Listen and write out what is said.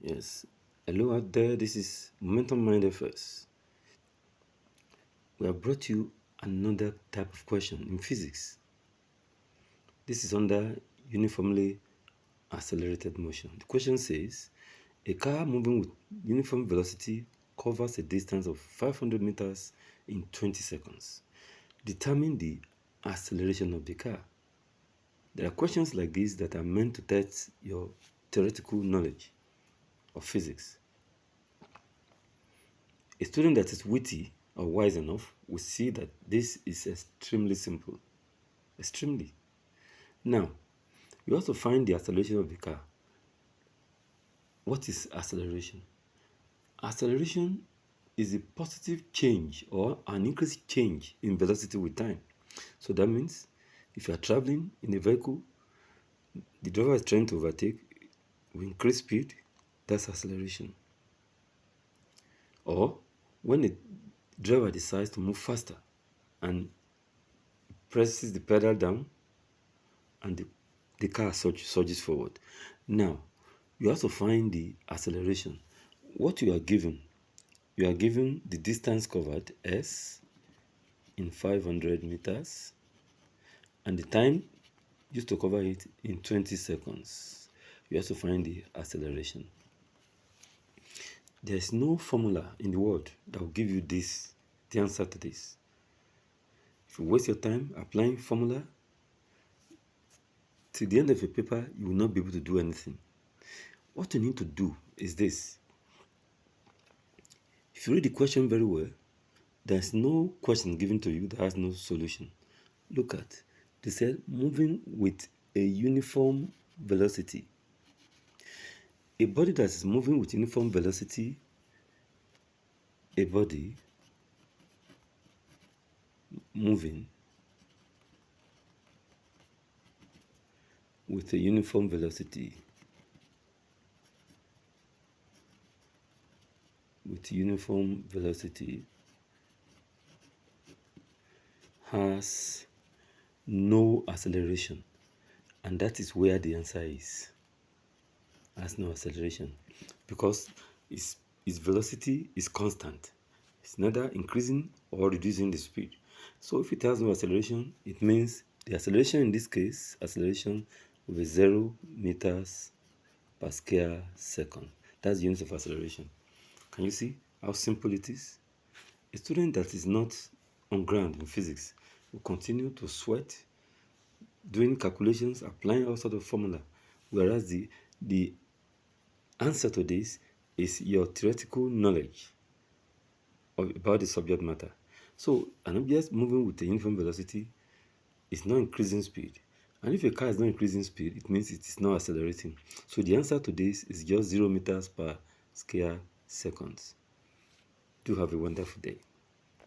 Yes. Hello out there, this is Momentum Mind FS. We have brought you another type of question in physics. This is under uniformly accelerated motion. The question says, a car moving with uniform velocity covers a distance of 500 meters in 20 seconds. Determine the acceleration of the car. There are questions like this that are meant to test your theoretical knowledge of physics. A student that is witty or wise enough will see that this is extremely simple. Extremely. Now, you also find the acceleration of the car. What is acceleration? Acceleration is a positive change or an increased change in velocity with time. So that means if you are traveling in a vehicle, the driver is trying to overtake, with increased speed, that's acceleration. Or when a driver decides to move faster and presses the pedal down and the car surges forward. Now, you also find the acceleration. What you are given the distance covered S in 500 meters and the time used to cover it in 20 seconds. You also find the acceleration. There is no formula in the world that will give you the answer to this. If you waste your time applying formula, till the end of a paper, you will not be able to do anything. What you need to do is this. If you read the question very well, there's no question given to you that has no solution. Look at, they said moving with a uniform velocity. A body that is moving with uniform velocity, a body moving with a uniform velocity, has no acceleration, and that is where the answer is. Has no acceleration because its velocity is constant. It's neither increasing or reducing the speed. So if it has no acceleration, it means the acceleration in this case, acceleration will be 0 meters per square second. That's the unit of acceleration. Can you see how simple it is? A student that is not on ground in physics will continue to sweat doing calculations, applying all sorts of formula, whereas the answer to this is your theoretical knowledge about the subject matter. So an object moving with a uniform velocity is not increasing speed. And if a car is not increasing speed, it means it is not accelerating. So the answer to this is just 0 meters per square seconds. Do have a wonderful day.